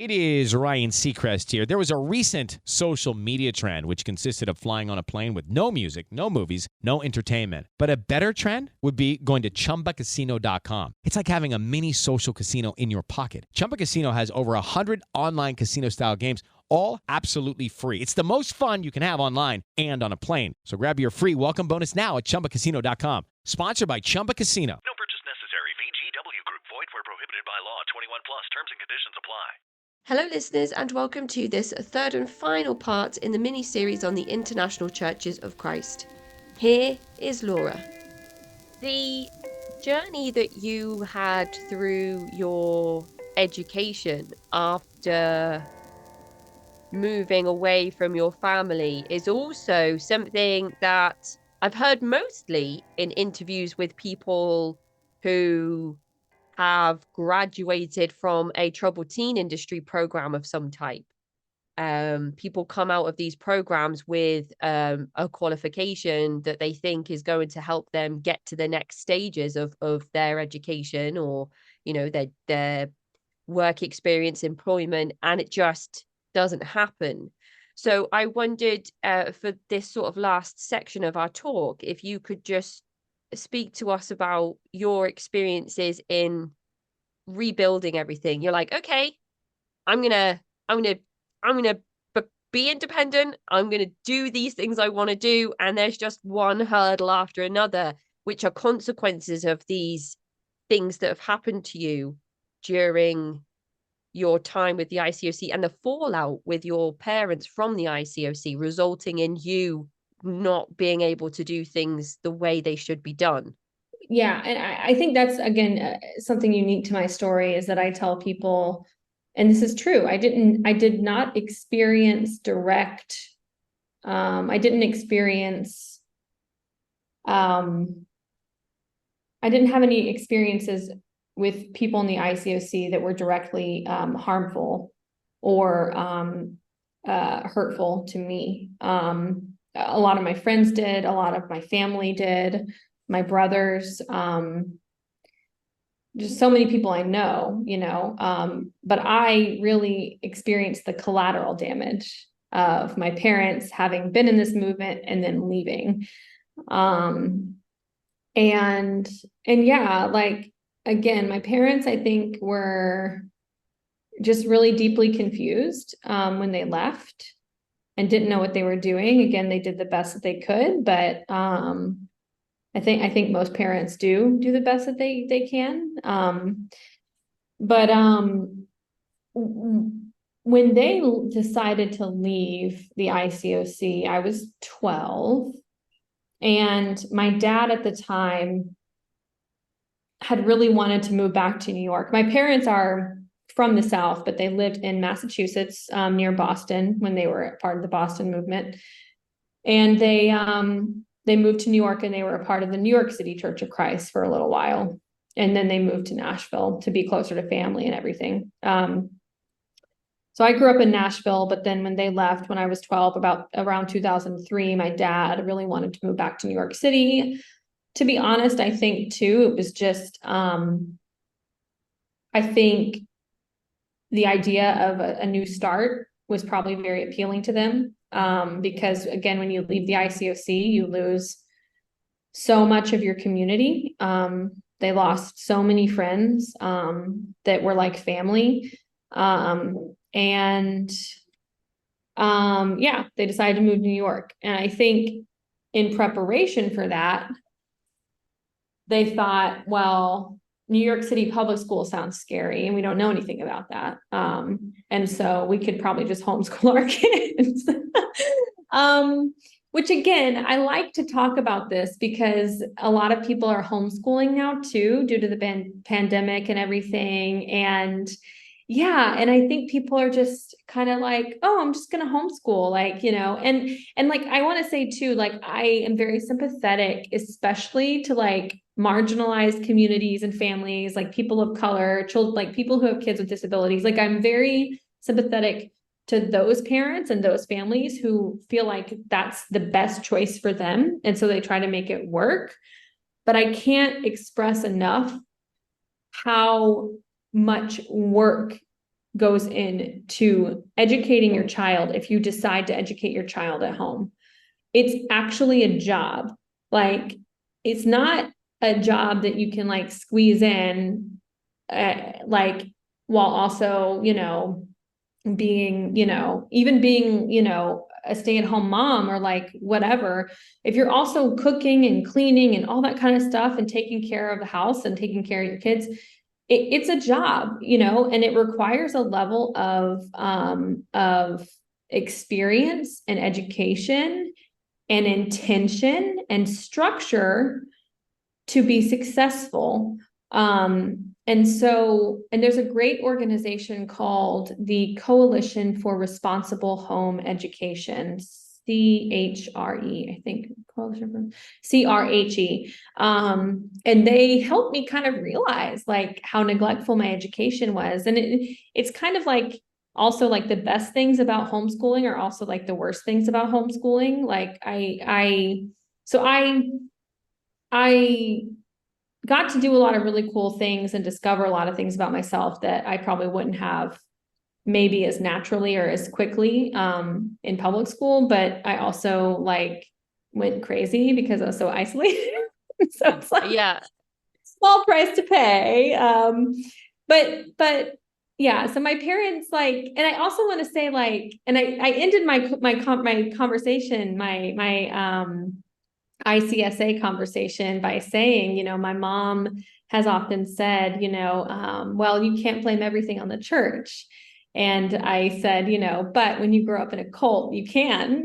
It is Ryan Seacrest here. There was a recent social media trend which consisted of flying on a plane with no music, no movies, no entertainment. But a better trend would be going to ChumbaCasino.com. It's like having a mini social casino in your pocket. Chumba Casino has over 100 online casino-style games, all absolutely free. It's the most fun you can have online and on a plane. So grab your free welcome bonus now at ChumbaCasino.com. Sponsored by Chumba Casino. No purchase necessary. VGW Group. Void where prohibited by law. 21 plus. Terms and conditions apply. Hello listeners, and welcome to this third and final part in the mini-series on the International Churches of Christ. Here is Laura. The journey that you had through your education after moving away from your family is also something that I've heard mostly in interviews with people who have graduated from a troubled teen industry program of some type. People come out of these programs with a qualification that they think is going to help them get to the next stages of their education or, you know, their work experience, employment, and it just doesn't happen. So I wondered for this sort of last section of our talk, if you could just speak to us about your experiences in rebuilding everything. You're like, okay, I'm gonna be independent. I'm gonna do these things I want to do, and there's just one hurdle after another, which are consequences of these things that have happened to you during your time with the ICOC and the fallout with your parents from the ICOC, resulting in you not being able to do things the way they should be done. Yeah. And I think that's, again, something unique to my story is that I tell people, and this is true, I did not experience direct, I didn't have any experiences with people in the ICOC that were directly harmful or hurtful to me. A lot of my friends did, a lot of my family did, my brothers, just so many people I know, but I really experienced the collateral damage of my parents having been in this movement and then leaving. And yeah, like, again, my parents, I think, were just really deeply confused when they left and didn't know what they were doing. Again, they did the best that they could, but I think most parents do the best that they can. But when they decided to leave the ICOC, I was 12, and my dad at the time had really wanted to move back to New York. My parents are from the South, but they lived in Massachusetts, near Boston, when they were part of the Boston movement. And they moved to New York, and they were a part of the New York City Church of Christ for a little while. And then they moved to Nashville to be closer to family and everything. So I grew up in Nashville, but then when they left, when I was 12, around 2003, my dad really wanted to move back to New York City. To be honest, I think too, it was just, I think the idea of a new start was probably very appealing to them. Because again, when you leave the ICOC, you lose so much of your community. They lost so many friends, that were like family. Yeah, they decided to move to New York. And I think in preparation for that, they thought, well, New York City public school sounds scary, and we don't know anything about that. And so we could probably just homeschool our kids. Which, again, I like to talk about this because a lot of people are homeschooling now too, due to the pandemic and everything. And yeah, and I think people are just kind of like, oh, I'm just going to homeschool, like, and like, I want to say too, like, I am very sympathetic, especially to like marginalized communities and families, like people of color, children, like people who have kids with disabilities. Like, I'm very sympathetic to those parents and those families who feel like that's the best choice for them. And so they try to make it work. But I can't express enough how much work goes into educating your child if you decide to educate your child at home. It's actually a job. Like, it's not a job that you can like squeeze in, like, while also, being, even being, a stay-at-home mom or like whatever. If you're also cooking and cleaning and all that kind of stuff and taking care of the house and taking care of your kids, it's a job, and it requires a level of experience and education and intention and structure to be successful. And there's a great organization called the Coalition for Responsible Home Education, CHRE, I think, Coalition for CRHE. And they helped me kind of realize like how neglectful my education was. And it's kind of like also like the best things about homeschooling are also like the worst things about homeschooling. Like I got to do a lot of really cool things and discover a lot of things about myself that I probably wouldn't have maybe as naturally or as quickly in public school. But I also like went crazy because I was so isolated. So it's like, Yeah. small price to pay. But yeah, so my parents like, and I also want to say like, and I ended my conversation, my ICSA conversation by saying, my mom has often said, well, you can't blame everything on the church. And I said, but when you grow up in a cult, you can,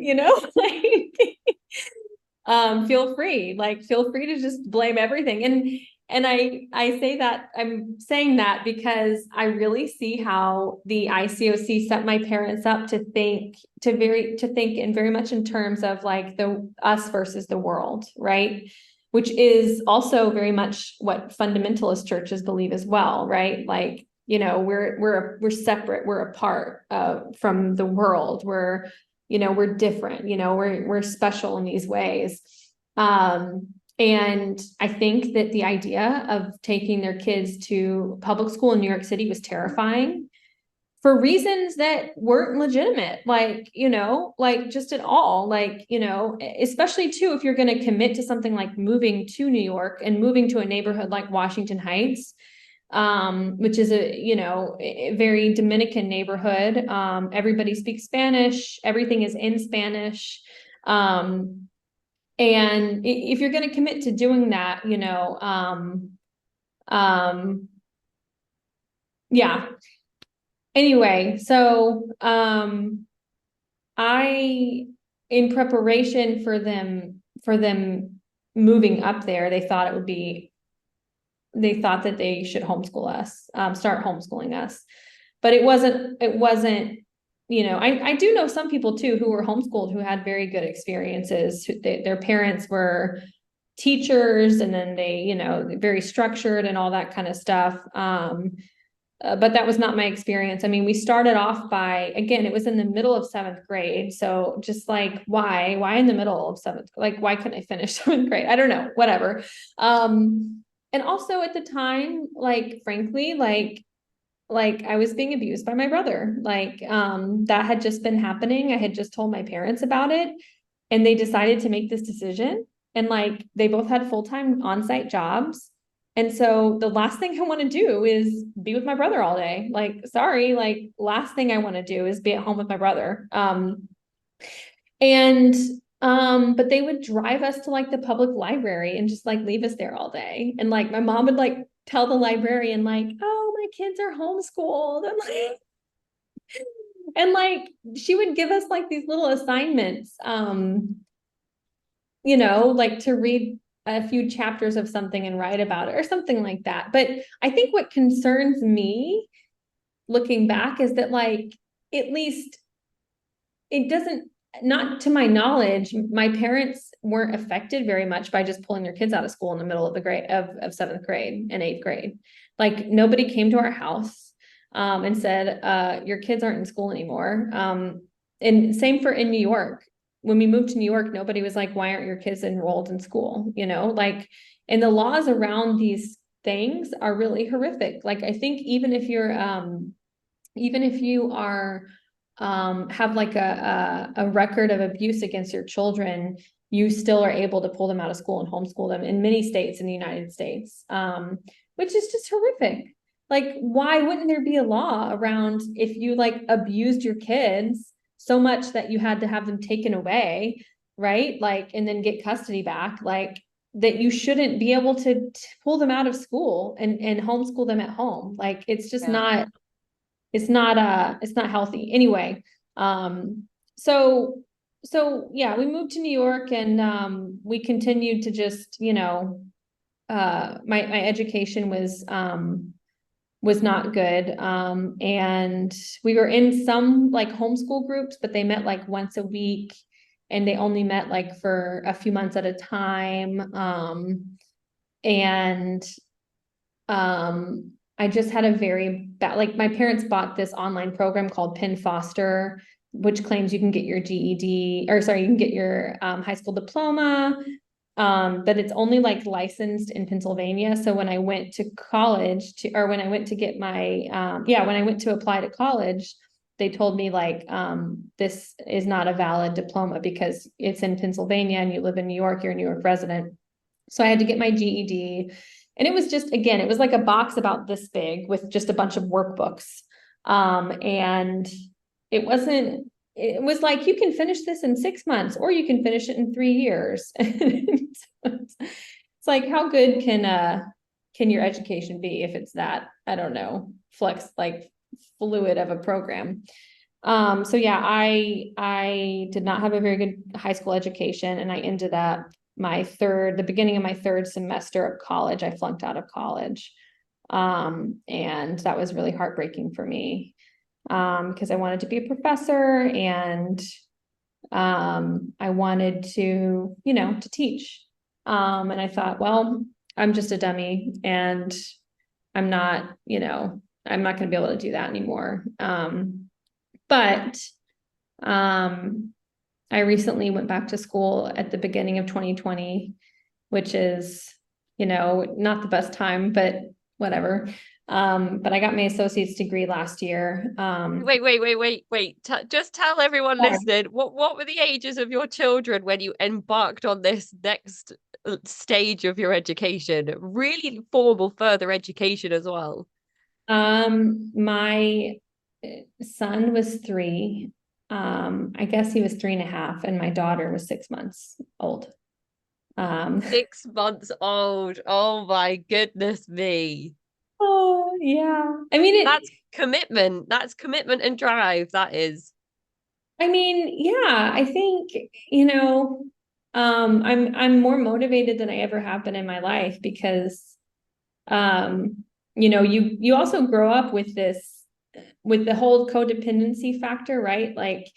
like, feel free to just blame everything. And I say that, I'm saying that because I really see how the ICOC set my parents up to think in very much in terms of like the us versus the world, right? Which is also very much what fundamentalist churches believe as well, right? Like, we're separate, we're apart from the world. We're different, we're special in these ways. And I think that the idea of taking their kids to public school in New York City was terrifying for reasons that weren't legitimate, like, like just at all, like, especially too, if you're going to commit to something like moving to New York and moving to a neighborhood like Washington Heights, which is a very Dominican neighborhood. Everybody speaks Spanish. Everything is in Spanish. And if you're going to commit to doing that, yeah. Anyway, so in preparation for them moving up there, they thought that they should homeschool us, start homeschooling us. But it wasn't, I do know some people too who were homeschooled who had very good experiences. Their parents were teachers, and then they, very structured and all that kind of stuff. But that was not my experience. I mean, we started off by, again, it was in the middle of 7th grade. So just like, why in the middle of 7th? Like, why couldn't I finish 7th grade? I don't know, whatever. And also at the time, like, frankly, like I was being abused by my brother. Like, that had just been happening. I had just told my parents about it, and they decided to make this decision. And like, they both had full-time on-site jobs. And so the last thing I want to do is be with my brother all day. Like, sorry, like last thing I want to do is be at home with my brother. But they would drive us to like the public library and just like leave us there all day. And like, my mom would like tell the librarian like, oh, my kids are homeschooled. And like, she would give us like these little assignments, like to read a few chapters of something and write about it or something like that. But I think what concerns me looking back is that like, at least it doesn't, not to my knowledge, my parents weren't affected very much by just pulling their kids out of school in the middle of the grade of 7th grade and 8th grade. Like, nobody came to our house and said, your kids aren't in school anymore. And same for in New York. When we moved to New York, nobody was like, why aren't your kids enrolled in school? Like, and the laws around these things are really horrific. Like, I think even if you're even if you are have like a record of abuse against your children, you still are able to pull them out of school and homeschool them in many states in the United States, which is just horrific. Like, why wouldn't there be a law around if you like abused your kids so much that you had to have them taken away, right? Like, and then get custody back, like that you shouldn't be able to pull them out of school and homeschool them at home. Like, it's just not, it's not healthy anyway. So yeah, we moved to New York, and we continued to just, my education was not good. And we were in some like homeschool groups, but they met like once a week, and they only met like for a few months at a time. And I just had a very bad, like my parents bought this online program called Penn Foster, which claims you can get your GED, or sorry, you can get your high school diploma, but it's only like licensed in Pennsylvania. So when I went to college or when I went to get my, when I went to apply to college, they told me like, this is not a valid diploma because it's in Pennsylvania and you live in New York, you're a New York resident. So I had to get my GED. And it was just, again, it was like a box about this big with just a bunch of workbooks. And it was like, you can finish this in 6 months, or you can finish it in 3 years. It's like, how good can your education be if it's that, I don't know, like fluid of a program? So yeah, I did not have a very good high school education, and I ended up the beginning of my third semester of college, I flunked out of college. And that was really heartbreaking for me, because I wanted to be a professor, and I wanted to, to teach. And I thought, well, I'm just a dummy, and I'm not going to be able to do that anymore. But I recently went back to school at the beginning of 2020, which is, not the best time, but whatever. But I got my associate's degree last year. Wait. Just tell everyone listening, what were the ages of your children when you embarked on this next stage of your education? Really formal further education as well. My son was 3. I guess he was 3.5, and my daughter was 6 months old. 6 months old. Oh my goodness me. Oh yeah. I mean, that's commitment. That's commitment and drive. That is. I mean, yeah, I think, I'm more motivated than I ever have been in my life, because, you also grow up with the whole codependency factor, right? Like,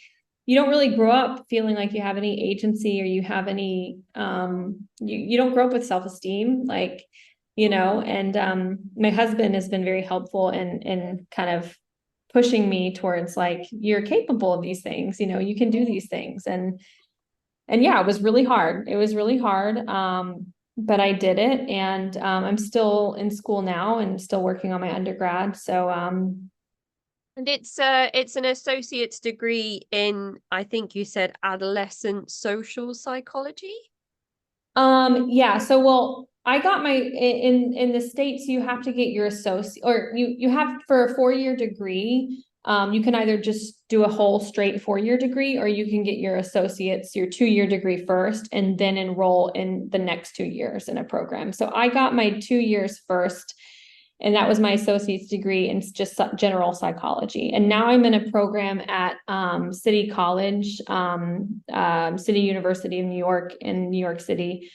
you don't really grow up feeling like you have any agency, or you have any, you don't grow up with self-esteem, like, and my husband has been very helpful in kind of pushing me towards like, you're capable of these things, you can do these things. And yeah, it was really hard. It was really hard. But I did it, and I'm still in school now and still working on my undergrad. So and it's an associate's degree in, I think you said, adolescent social psychology. Yeah. So, well, I got my, in the States, you have to get your associate, or you have, for a 4-year degree, you can either just do a whole straight 4-year degree, or you can get your associates, your 2-year degree first, and then enroll in the next 2 years in a program. So I got my 2 years first, and that was my associate's degree in just general psychology. And now I'm in a program at City College, City University of New York in New York City,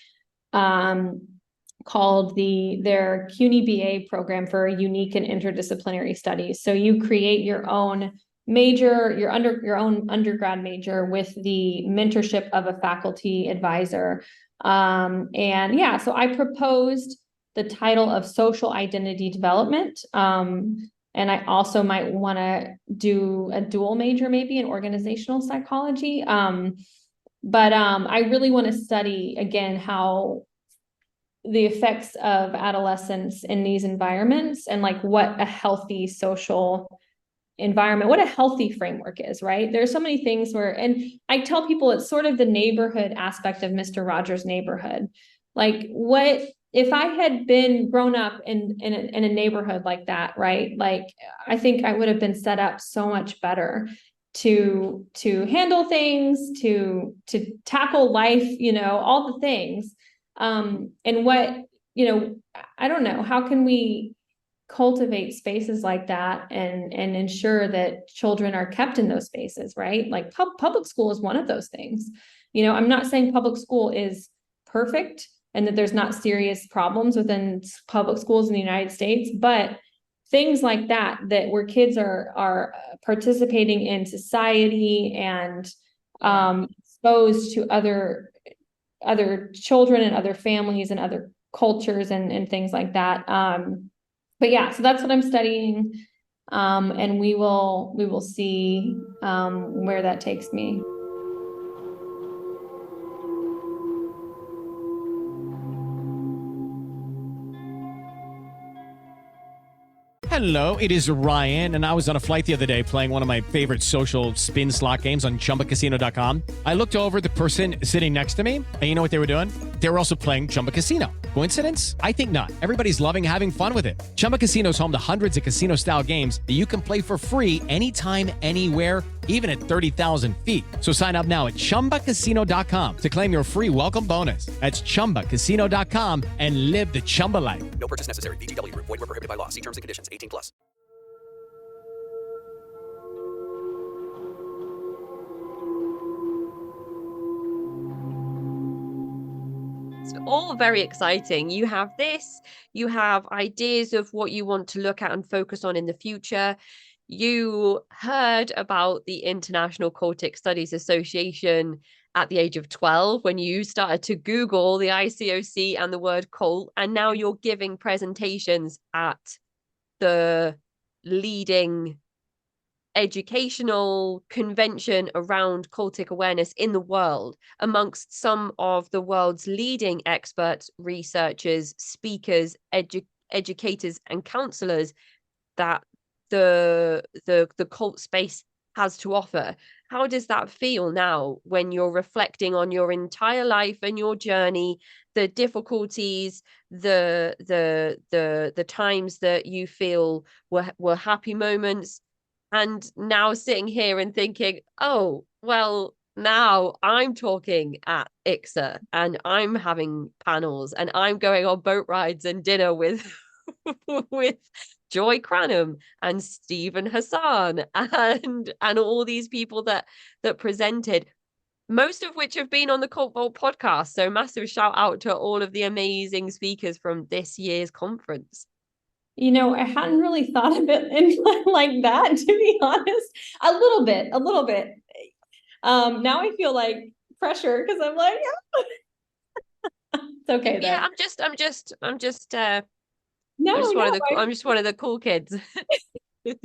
called their CUNY BA program for unique and interdisciplinary studies. So you create your own major, your own undergrad major with the mentorship of a faculty advisor. And yeah, so I proposed the title of social identity development. And I also might want to do a dual major, maybe in organizational psychology. But I really want to study, again, how the effects of adolescence in these environments, and like what a healthy social environment, what a healthy framework is, right? There's so many things where, and I tell people it's sort of the neighborhood aspect of Mr. Rogers' Neighborhood. Like, what if I had been grown up in a neighborhood like that, right? Like, I think I would have been set up so much better to handle things, to tackle life, all the things. And what, I don't know, how can we cultivate spaces like that and ensure that children are kept in those spaces, right? Like public school is one of those things. I'm not saying public school is perfect and that there's not serious problems within public schools in the United States, but things like that where kids are participating in society and exposed to other children and other families and other cultures and things like that. But yeah, so that's what I'm studying. And we will see where that takes me. Hello, it is Ryan, and I was on a flight the other day playing one of my favorite social spin slot games on ChumbaCasino.com. I looked over at the person sitting next to me, and you know what they were doing? They were also playing Chumba Casino. Coincidence? I think not. Everybody's loving having fun with it. Chumba Casino is home to hundreds of casino-style games that you can play for free anytime, anywhere, even at 30,000 feet. So sign up now at ChumbaCasino.com to claim your free welcome bonus. That's ChumbaCasino.com and live the Chumba life. No purchase necessary. VGW Group. Void where prohibited by law. See terms and conditions. 18+. It's all very exciting. You have this, you have ideas of what you want to look at and focus on in the future. You heard about the International Cultic Studies Association at the age of 12 when you started to Google the ICOC and the word cult, and now you're giving presentations at the leading educational convention around cultic awareness in the world, amongst some of the world's leading experts, researchers, speakers, educators, and counselors that the cult space has to offer. How does that feel now when you're reflecting on your entire life and your journey, the difficulties, the times that you feel were happy moments, and now sitting here and thinking, oh, well, now I'm talking at ICSA and I'm having panels and I'm going on boat rides and dinner with with Joy Cranham and Stephen Hassan and all these people that presented, most of which have been on the Cult Vault podcast. So massive shout out to all of the amazing speakers from this year's conference. I hadn't really thought of it in like that, to be honest. A little bit. Now I feel like pressure because I'm like, yeah. It's okay then. Yeah, I'm just one of the cool kids. But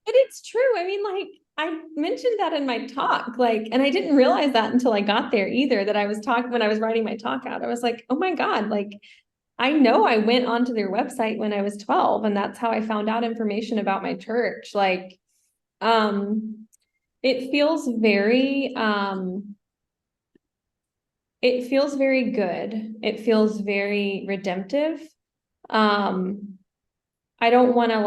it's true. I mean, like, I mentioned that in my talk, like, and I didn't realize that until I got there either, that I was talking when I was writing my talk out. I was like, oh my God, like, I know I went onto their website when I was 12, and that's how I found out information about my church. Like, it feels very good. It feels very redemptive. I don't want to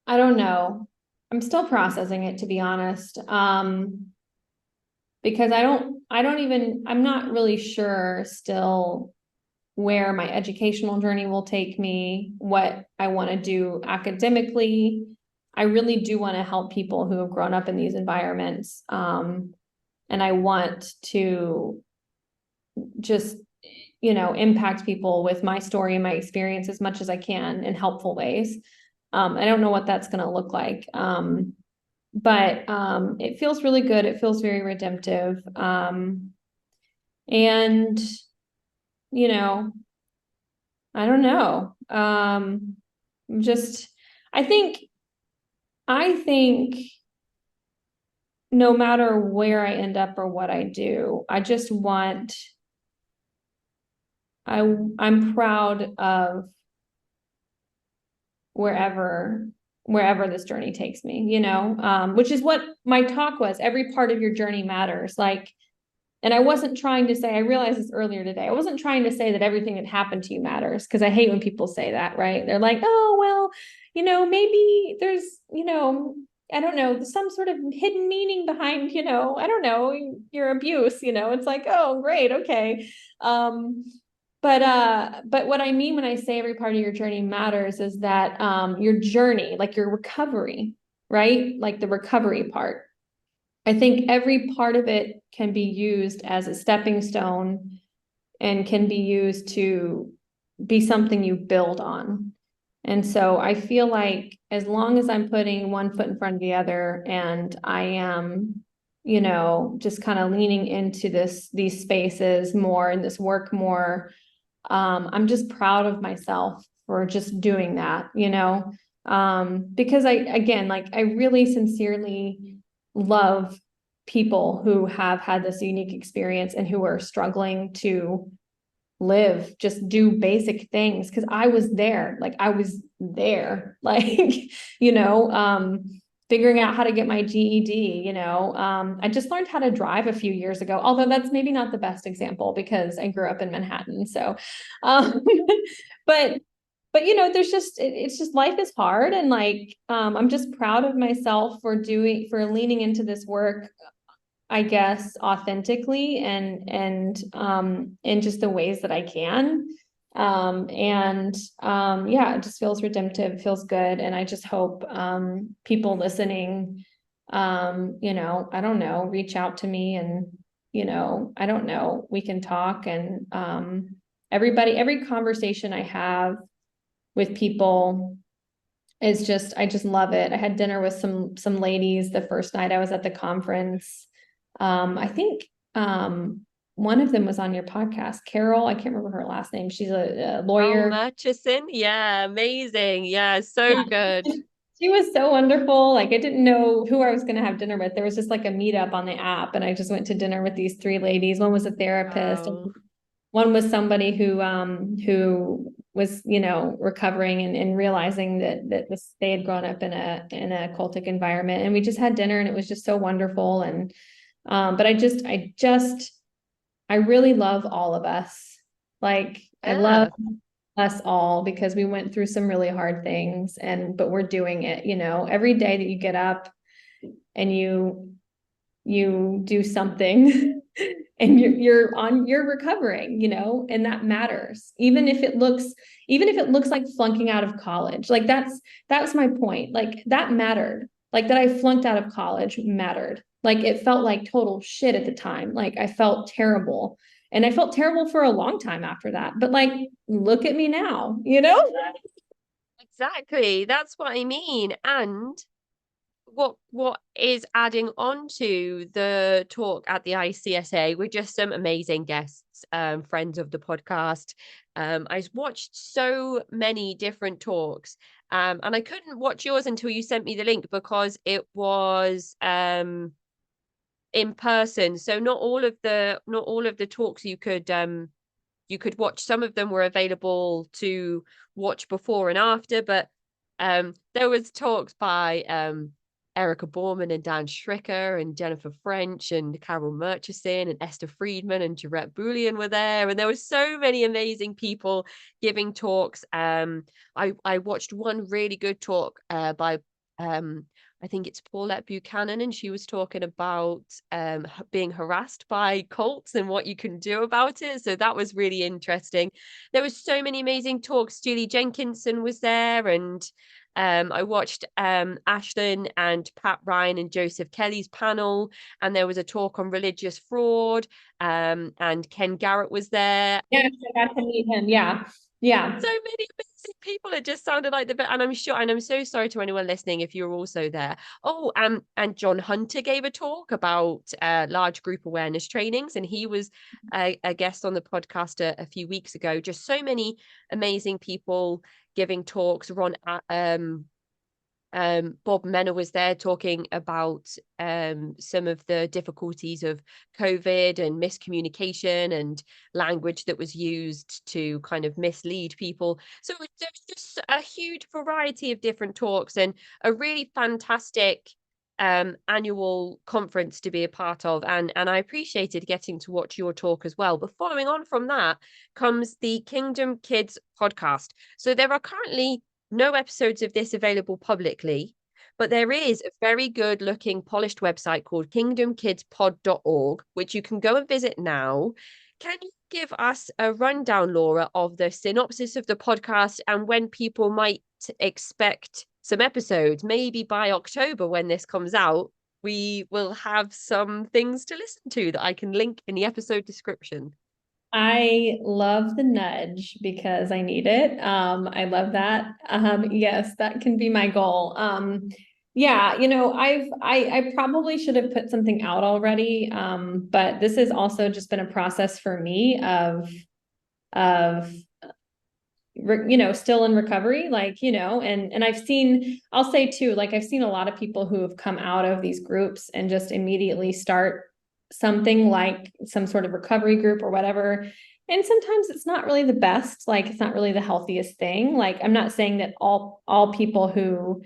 I don't know. I'm still processing it, to be honest. Because I'm not really sure still where my educational journey will take me, what I want to do academically. I really do want to help people who have grown up in these environments. And I want to just, impact people with my story and my experience as much as I can in helpful ways. I don't know what that's going to look like. But it feels really good. It feels very redemptive. And I don't know. I think no matter where I end up or what I do, I'm proud of wherever wherever this journey takes me, you know, which is what my talk was. Every part of your journey matters. Like, and I wasn't trying to say, I realized this earlier today, I wasn't trying to say that everything that happened to you matters, because I hate when people say that, right? They're like, oh, well, you know, maybe there's, you know, I don't know, some sort of hidden meaning behind, you know, I don't know, your abuse, you know, it's like, oh, great, okay. But what I mean when I say every part of your journey matters is that your journey, like your recovery, right? Like the recovery part. I think every part of it can be used as a stepping stone and can be used to be something you build on. And so I feel like as long as I'm putting one foot in front of the other and I am, you know, just kind of leaning into these spaces more and this work more, I'm just proud of myself for just doing that, you know, because I really sincerely love people who have had this unique experience and who are struggling to live, just do basic things. Cause I was there, like, you know, figuring out how to get my GED, you know, I just learned how to drive a few years ago, although that's maybe not the best example because I grew up in Manhattan. So, um, but you know, it's just life is hard. And like, I'm just proud of myself for leaning into this work, I guess, authentically and in just the ways that I can. Yeah, it just feels redemptive, feels good. And I just hope people listening, you know, I don't know, reach out to me and, you know, I don't know, we can talk. And every conversation I have with people is just, I just love it. I had dinner with some ladies the first night I was at the conference. I think one of them was on your podcast, Carol. I can't remember her last name. She's a lawyer. Murchison. Yeah, amazing. Yeah, so good. She was so wonderful. Like I didn't know who I was going to have dinner with. There was just like a meetup on the app, and I just went to dinner with these three ladies. One was a therapist, Wow. and one was somebody who was, you know, recovering and realizing that they had grown up in a cultic environment, and we just had dinner, and it was just so wonderful. And but I really love all of us. Like I love us all because we went through some really hard things, but we're doing it, you know, every day that you get up and you do something and you're recovering, you know, and that matters. Even if it looks like flunking out of college, like that's my point. Like that mattered. Like that I flunked out of college mattered. Like it felt like total shit at the time. Like I felt terrible. And I felt terrible for a long time after that. But like, look at me now, you know? Exactly. That's what I mean. And what is adding on to the talk at the ICSA with just some amazing guests, friends of the podcast. I watched so many different talks, and I couldn't watch yours until you sent me the link because it was in person. So not all of the talks you could watch. Some of them were available to watch before and after, but there was talks by Erica Borman and Dan Schricker and Jennifer French and Carol Murchison and Esther Friedman and Jarrett Boulian were there. And there were so many amazing people giving talks. I watched one really good talk by I think it's Paulette Buchanan, and she was talking about being harassed by cults and what you can do about it. So that was really interesting. There was so many amazing talks. Julie Jenkinson was there, and I watched Ashlyn and Pat Ryan and Joseph Kelly's panel, and there was a talk on religious fraud, and Ken Garrett was there. Yeah, I got to meet him. Yeah. Yeah. So many amazing people. It just sounded like the best. And I'm sure, and I'm so sorry to anyone listening if you're also there. Oh, and John Hunter gave a talk about large group awareness trainings, and he was a guest on the podcast a few weeks ago. Just so many amazing people giving talks. Bob Menner was there talking about some of the difficulties of COVID and miscommunication and language that was used to kind of mislead people. So there's just a huge variety of different talks and a really fantastic annual conference to be a part of. And I appreciated getting to watch your talk as well. But following on from that comes the Kingdom Kids podcast. So there are currently no episodes of this available publicly, but there is a very good looking polished website called kingdomkidspod.org, which you can go and visit now. Can you give us a rundown, Laura, of the synopsis of the podcast and when people might expect some episodes? Maybe by October, when this comes out, we will have some things to listen to that I can link in the episode description. I love the nudge because I need it. I love that. Yes, that can be my goal. Yeah, I probably should have put something out already. But this has also just been a process for me of still in recovery, and I'll say too, I've seen a lot of people who have come out of these groups and just immediately start something like some sort of recovery group or whatever. And sometimes it's not really the best, it's not really the healthiest thing. I'm not saying that all people who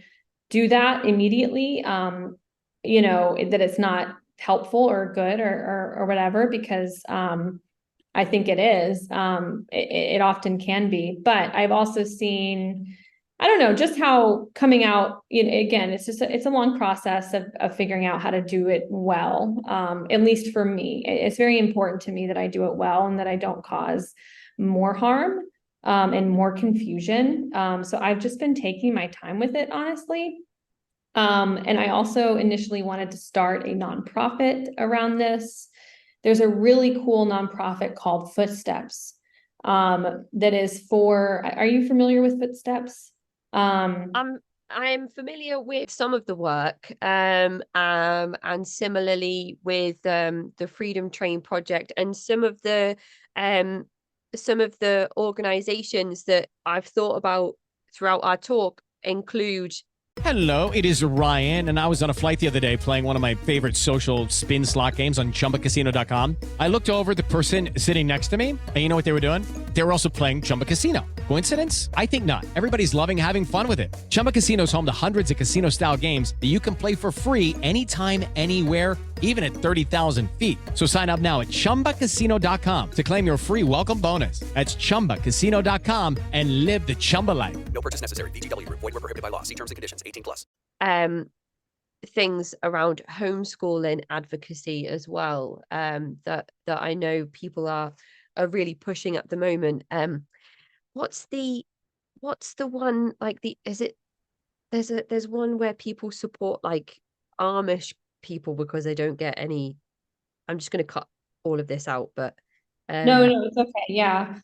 do that immediately, that it's not helpful or good or whatever, because I think it is. It often can be, but I've also seen, I don't know, just how coming out, again, it's a long process of figuring out how to do it well. At least for me, it's very important to me that I do it well and that I don't cause more harm and more confusion. So I've just been taking my time with it, honestly. And I also initially wanted to start a nonprofit around this. There's a really cool nonprofit called Footsteps that is for, are you familiar with Footsteps? I'm familiar with some of the work, and similarly with the Freedom Train Project and some of the organizations that I've thought about throughout our talk include. Hello, it is Ryan, and I was on a flight the other day playing one of my favorite social spin slot games on ChumbaCasino.com. I looked over at the person sitting next to me, and you know what they were doing? They were also playing Chumba Casino. Coincidence? I think not. Everybody's loving having fun with it. Chumba Casino is home to hundreds of casino-style games that you can play for free anytime, anywhere, even at 30,000 feet. So sign up now at ChumbaCasino.com to claim your free welcome bonus. That's ChumbaCasino.com and live the Chumba life. No purchase necessary. VGW Group. Void where prohibited by law. See terms and conditions. 18+. Things around homeschooling advocacy as well, that I know people are really pushing at the moment. What's the one, there's one where people support Amish people because they don't get any. I'm just going to cut all of this out, but No, it's okay. Yeah.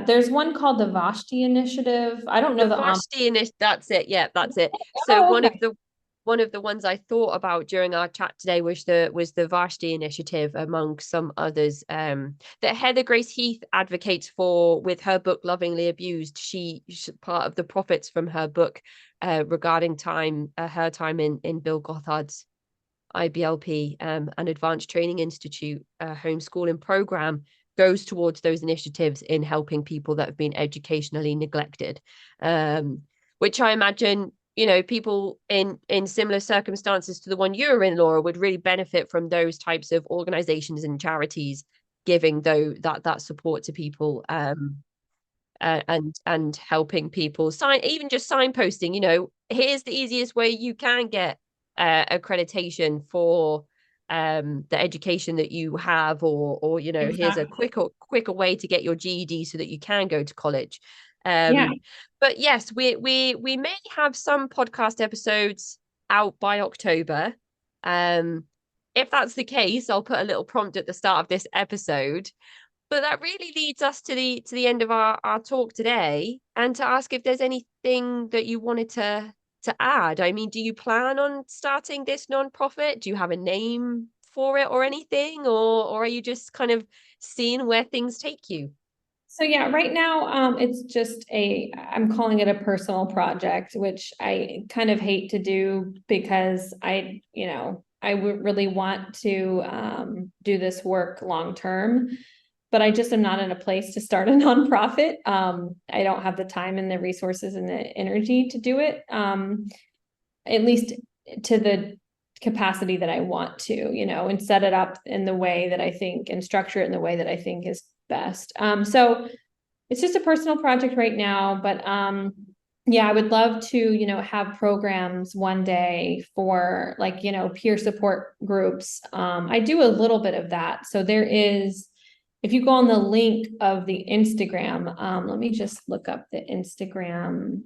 There's one called the Vashti Initiative. I don't know the the Vashti Initiative. That's it. Yeah, that's it. So Oh, one okay. of the ones I thought about during our chat today was the Vashti Initiative, among some others, that Heather Grace Heath advocates for with her book Lovingly Abused. She's part of the profits from her book regarding her time in Bill Gothard's IBLP, an Advanced Training Institute homeschooling program, goes towards those initiatives in helping people that have been educationally neglected, which I imagine people in similar circumstances to the one you're in, Laura, would really benefit from those types of organizations and charities giving that support to people, and helping people even just signposting. Here's the easiest way you can get accreditation for the education that you have, or here's a quicker way to get your GED so that you can go to college. Yeah. But yes, we may have some podcast episodes out by October. If that's the case, I'll put a little prompt at the start of this episode. But that really leads us to the end of our talk today, and to ask if there's anything that you wanted to add. I mean, do you plan on starting this nonprofit? Do you have a name for it or anything, or are you just kind of seeing where things take you? So yeah, right now, it's just I'm calling it a personal project, which I kind of hate to do because I would really want to do this work long term, but I just am not in a place to start a nonprofit. I don't have the time and the resources and the energy to do it, at least to the capacity that I want to, and set it up in the way that I think and structure it in the way that I think is best. So it's just a personal project right now, but yeah, I would love to, have programs one day for like, peer support groups. I do a little bit of that. So there is, if you go on the link of the Instagram, let me just look up the Instagram.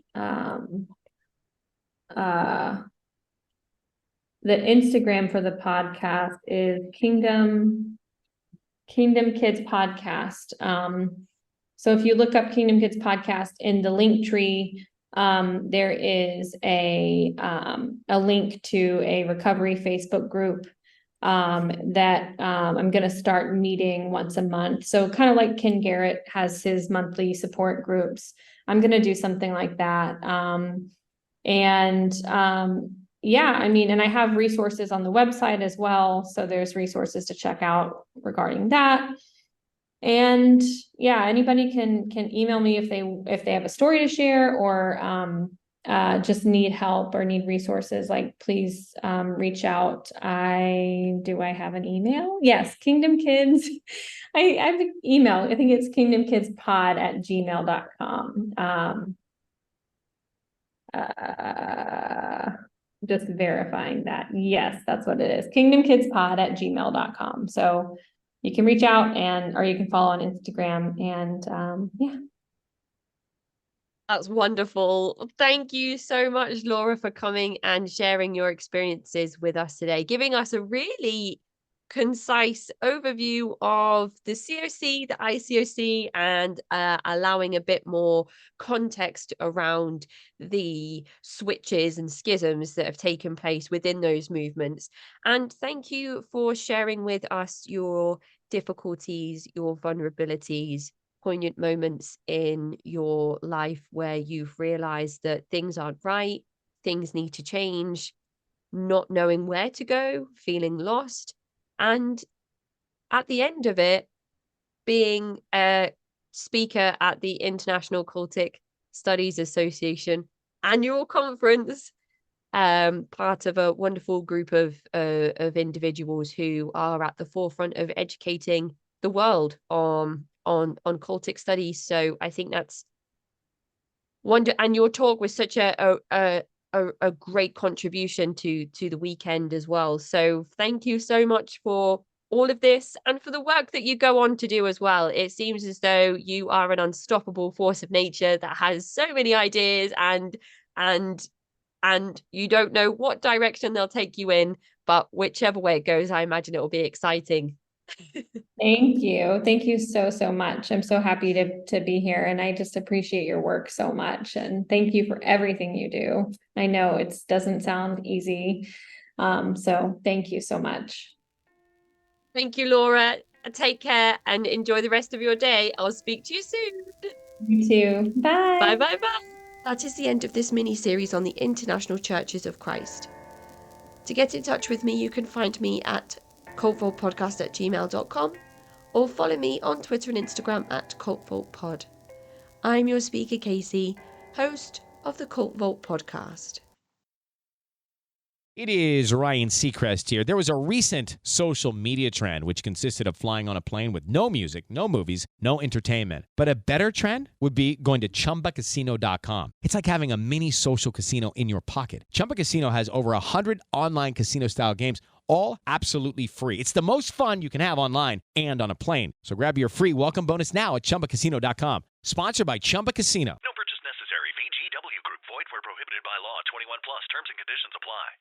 The Instagram for the podcast is Kingdom Kids Podcast. So if you look up Kingdom Kids Podcast in the link tree, there is a link to a recovery Facebook group that I'm going to start meeting once a month. So kind of like Ken Garrett has his monthly support groups. I'm going to do something like that. Yeah, I mean, and I have resources on the website as well. So there's resources to check out regarding that. And yeah, anybody can email me if they have a story to share or just need help or need resources, like please reach out. Do I have an email? Yes, Kingdom Kids. I have an email. I think it's kingdomkidspod@gmail.com. Just verifying that. Yes, that's what it is. kingdomkidspod@gmail.com. So you can reach out or you can follow on Instagram and yeah. That's wonderful. Thank you so much, Laura, for coming and sharing your experiences with us today, giving us a really concise overview of the COC, the ICOC, and allowing a bit more context around the switches and schisms that have taken place within those movements. And thank you for sharing with us your difficulties, your vulnerabilities, poignant moments in your life where you've realized that things aren't right, things need to change, not knowing where to go, feeling lost. And at the end of it, being a speaker at the International Cultic Studies Association annual conference, part of a wonderful group of individuals who are at the forefront of educating the world on cultic studies. So I think that's wonder. And your talk was such a great contribution to the weekend as well. So thank you so much for all of this and for the work that you go on to do as well. It seems as though you are an unstoppable force of nature that has so many ideas and you don't know what direction they'll take you in, but whichever way it goes, I imagine it will be exciting. Thank you. Thank you so much. I'm so happy to be here, and I just appreciate your work so much. And thank you for everything you do. I know it doesn't sound easy. So thank you so much. Thank you, Laura. Take care and enjoy the rest of your day. I'll speak to you soon. You too. Bye. Bye. That is the end of this mini-series on the International Churches of Christ. To get in touch with me, you can find me at cultvaultpodcast@gmail.com or follow me on Twitter and Instagram at cultvaultpod. I'm your speaker, Casey, host of the Cult Vault Podcast. It is Ryan Seacrest here. There was a recent social media trend which consisted of flying on a plane with no music, no movies, no entertainment. But a better trend would be going to chumbacasino.com. It's like having a mini social casino in your pocket. Chumba Casino has over 100 online casino-style games, all absolutely free. It's the most fun you can have online and on a plane. So grab your free welcome bonus now at chumbacasino.com. Sponsored by Chumba Casino. No purchase necessary. VGW Group. Void where prohibited by law. 21 plus. Terms and conditions apply.